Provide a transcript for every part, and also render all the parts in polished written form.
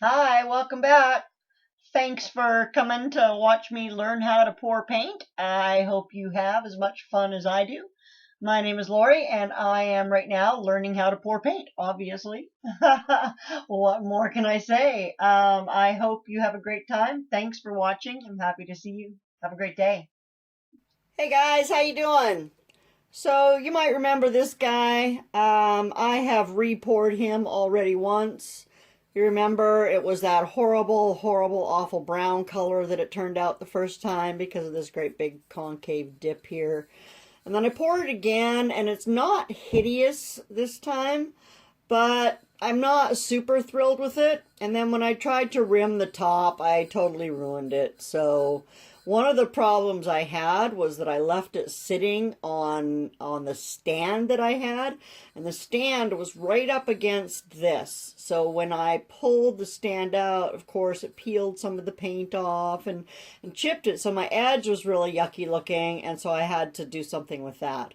Hi, welcome back. Thanks for coming to watch me learn how to pour paint. I hope you have as much fun as I do. My name is Lori, and I am right now learning how to pour paint, obviously. What more can I say? I hope you have a great time. Thanks for watching. I'm happy to see you. Have a great day. Hey guys, how you doing? So you might remember this guy. I have re-poured him already once. You remember it was that horrible, horrible, awful brown color that it turned out the first time because of this great big concave dip here. And then I poured it again, and it's not hideous this time, but I'm not super thrilled with it. And then when I tried to rim the top, I totally ruined it. So one of the problems I had was that I left it sitting on the stand that I had, and the stand was right up against this. So when I pulled the stand out, of course, it peeled some of the paint off and chipped it. So my edge was really yucky looking, and so I had to do something with that.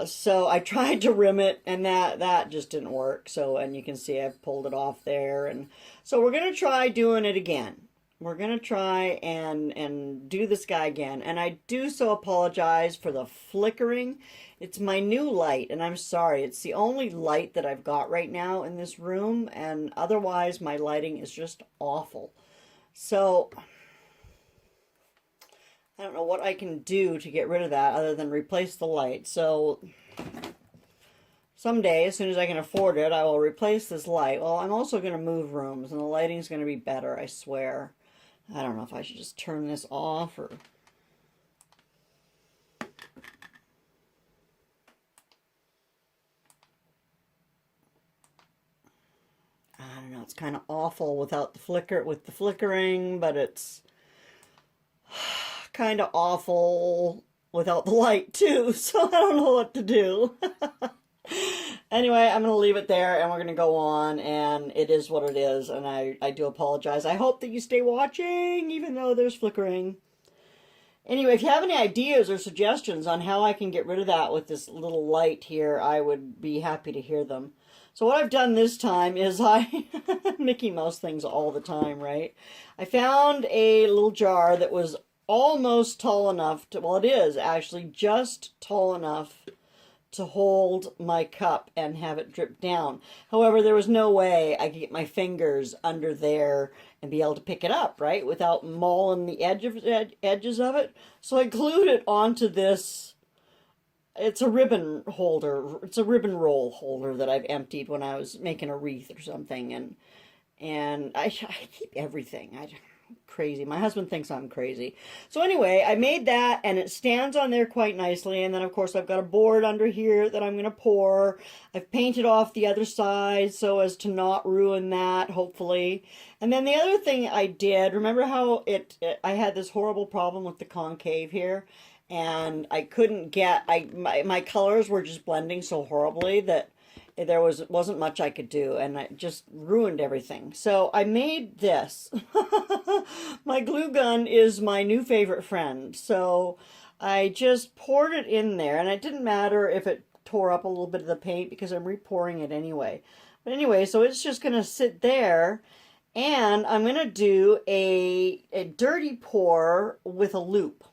So I tried to rim it, and that just didn't work. So, and you can see I've pulled it off there, and so we're gonna try doing it again. We're gonna try and do this guy again, and I do so apologize for the flickering. It's my new light, and I'm sorry. It's the only light that I've got right now in this room, and otherwise my lighting is just awful. So I don't know what I can do to get rid of that other than replace the light. So someday, as soon as I can afford it, I will replace this light. Well, I'm also going to move rooms, and the lighting's going to be better, I swear. I don't know if I should just turn this off or... I don't know, it's kind of awful without the with the flickering, but it's kind of awful without the light too, so I don't know what to do. Anyway, I'm going to leave it there and we're going to go on, and it is what it is, and I do apologize. I hope that you stay watching even though there's flickering. Anyway, if you have any ideas or suggestions on how I can get rid of that with this little light here, I would be happy to hear them. So what I've done this time is I Mickey Mouse things all the time, right? I found a little jar that was almost tall enough to, well, it is actually just tall enough to hold my cup and have it drip down. However, there was no way I could get my fingers under there and be able to pick it up, right, without mauling the edges of it. So I glued it onto this. It's a ribbon holder. It's a ribbon roll holder that I've emptied when I was making a wreath or something, and I keep everything. Crazy. My husband thinks I'm crazy. So anyway, I made that, and it stands on there quite nicely. And then, of course, I've got a board under here that I'm going to pour. I've painted off the other side so as to not ruin that, hopefully. And then the other thing I did, remember how I had this horrible problem with the concave here? And I couldn't get, my colors were just blending so horribly that wasn't much I could do, and it just ruined everything. So I made this. My glue gun is my new favorite friend. So I just poured it in there, and it didn't matter if it tore up a little bit of the paint because I'm repouring it anyway. But anyway, so it's just going to sit there, and I'm going to do a dirty pour with a loop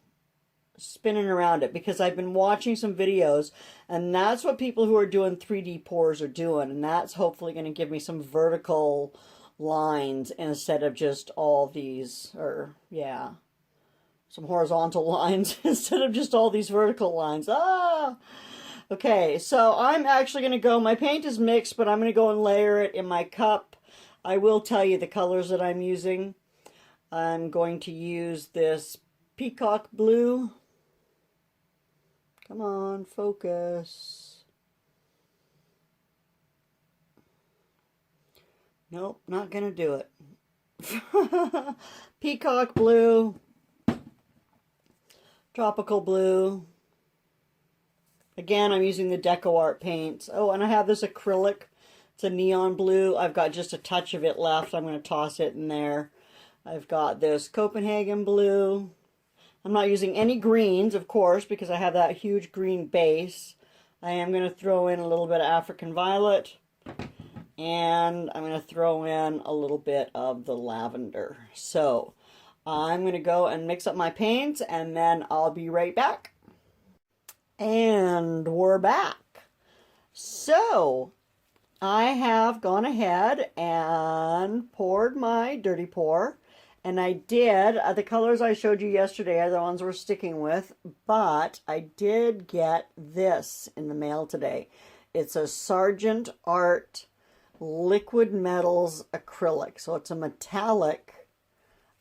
spinning around it, because I've been watching some videos, and that's what people who are doing 3D pours are doing, and that's hopefully going to give me some vertical lines instead of just all these, or yeah, some horizontal lines instead of just all these vertical lines. Okay, so I'm actually going to go, my paint is mixed, but I'm going to go and layer it in my cup. I will tell you the colors that I'm using. I'm going to use this peacock blue. Come on, focus. Nope, not gonna do it. Peacock blue, tropical blue. Again, I'm using the Deco Art paints. Oh, and I have this acrylic. It's a neon blue. I've got just a touch of it left. I'm going to toss it in there. I've got this Copenhagen blue. I'm not using any greens, of course, because I have that huge green base. I am going to throw in a little bit of African violet. and I'm going to throw in a little bit of the lavender. So I'm going to go and mix up my paints, and then I'll be right back. And we're back. So I have gone ahead and poured my dirty pour, and I did, the colors I showed you yesterday are the ones we're sticking with, but I did get this in the mail today. It's a Sargent Art Liquid Metals Acrylic. So it's a metallic,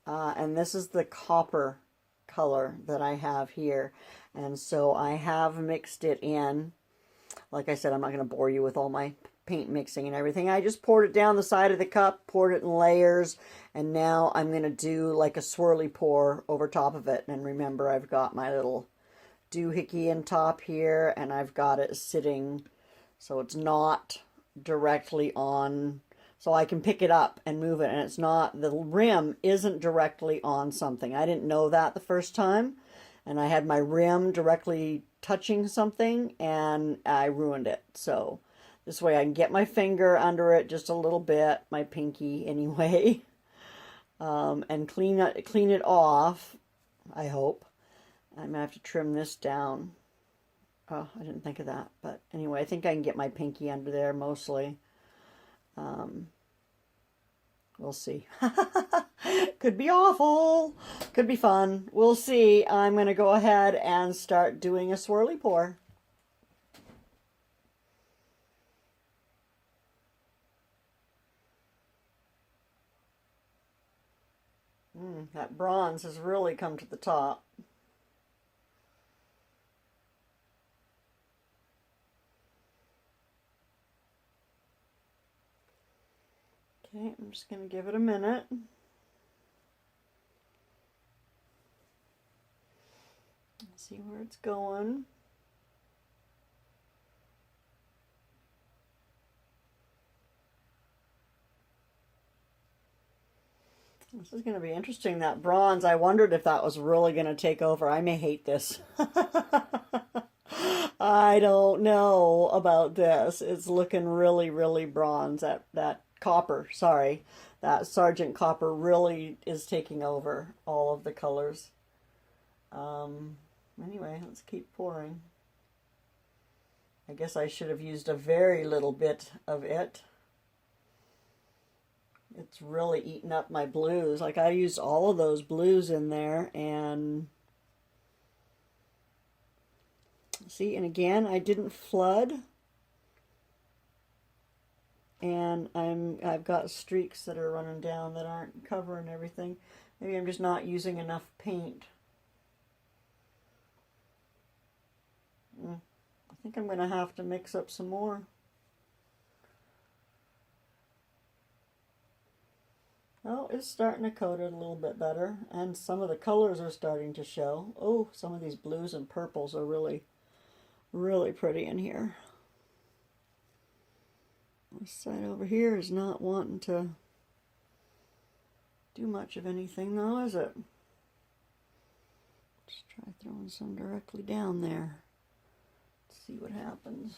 and this is the copper color that I have here. And so I have mixed it in. Like I said, I'm not going to bore you with all my paint mixing and everything. I just poured it down the side of the cup, poured it in layers, and now I'm going to do like a swirly pour over top of it. And remember, I've got my little doohickey in top here, and I've got it sitting so it's not directly on, so I can pick it up and move it, and it's not, the rim isn't directly on something. I didn't know that the first time, and I had my rim directly touching something, and I ruined it. So this way I can get my finger under it just a little bit, my pinky anyway, and clean it off, I hope. I'm going to have to trim this down. Oh, I didn't think of that. But anyway, I think I can get my pinky under there mostly. We'll see. Could be awful. Could be fun. We'll see. I'm going to go ahead and start doing a swirly pour. That bronze has really come to the top. Okay, I'm just going to give it a minute. See where it's going. This is going to be interesting, that bronze. I wondered if that was really going to take over. I may hate this. I don't know about this. It's looking really, really bronze. That copper, sorry, that Sargent copper really is taking over all of the colors. Anyway, let's keep pouring. I guess I should have used a very little bit of it. It's really eaten up my blues. Like, I used all of those blues in there, and see, and again, I didn't flood. And I've got streaks that are running down that aren't covering everything. Maybe I'm just not using enough paint. I think I'm going to have to mix up some more. Oh, it's starting to coat it a little bit better, and some of the colors are starting to show. Oh, some of these blues and purples are really, really pretty in here. This side over here is not wanting to do much of anything though, is it? Just try throwing some directly down there. Let's see what happens.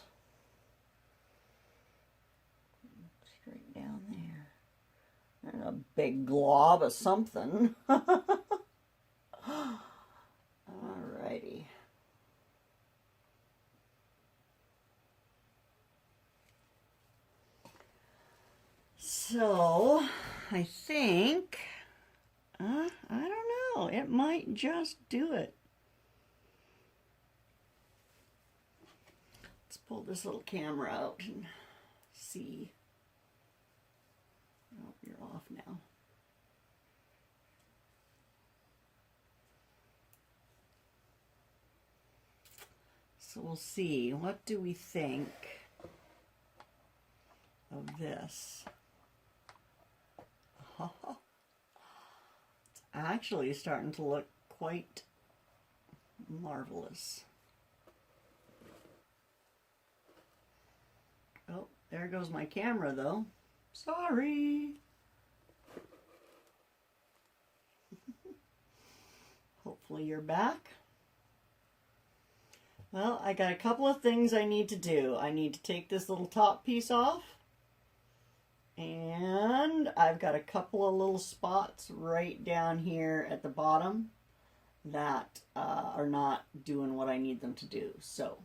Straight down there. And a big glob of something. Alrighty. So, I think, I don't know, it might just do it. Let's pull this little camera out and see. Oh, you're off now. So we'll see. What do we think of this? It's actually starting to look quite marvelous. Oh, there goes my camera though. Sorry. Hopefully you're back. Well, I got a couple of things I need to do. I need to take this little top piece off. And I've got a couple of little spots right down here at the bottom that are not doing what I need them to do. So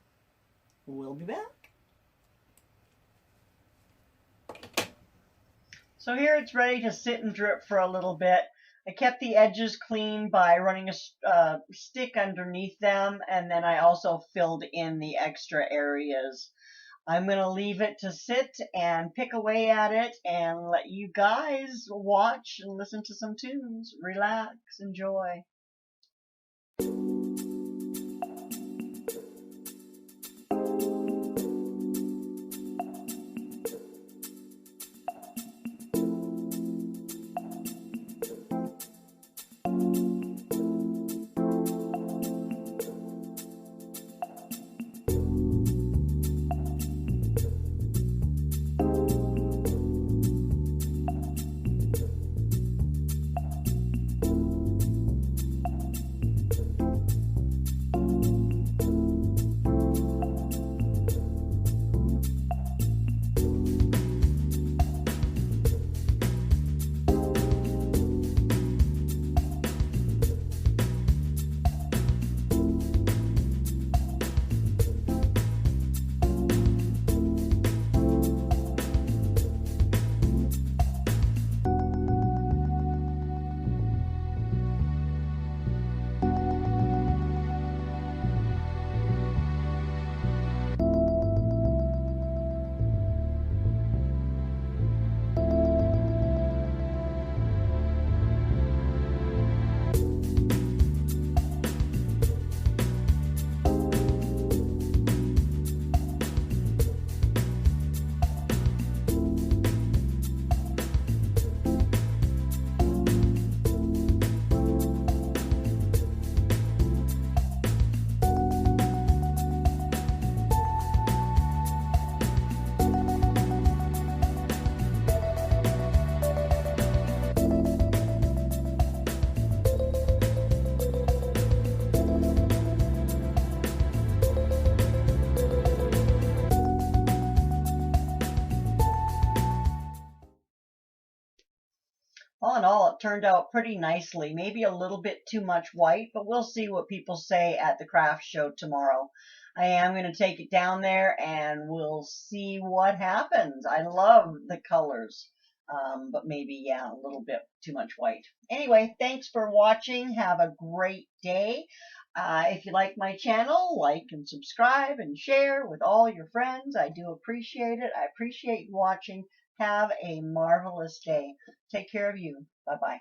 we'll be back. So here it's ready to sit and drip for a little bit. I kept the edges clean by running a stick underneath them, and then I also filled in the extra areas. I'm going to leave it to sit and pick away at it and let you guys watch and listen to some tunes. Relax, enjoy. All in all, it turned out pretty nicely. Maybe a little bit too much white, but we'll see what people say at the craft show tomorrow. I am going to take it down there and we'll see what happens. I love the colors, but maybe, yeah, a little bit too much white. Anyway, thanks for watching. Have a great day. If you like my channel, like and subscribe and share with all your friends. I do appreciate it. I appreciate you watching. Have a marvelous day. Take care of you. Bye-bye.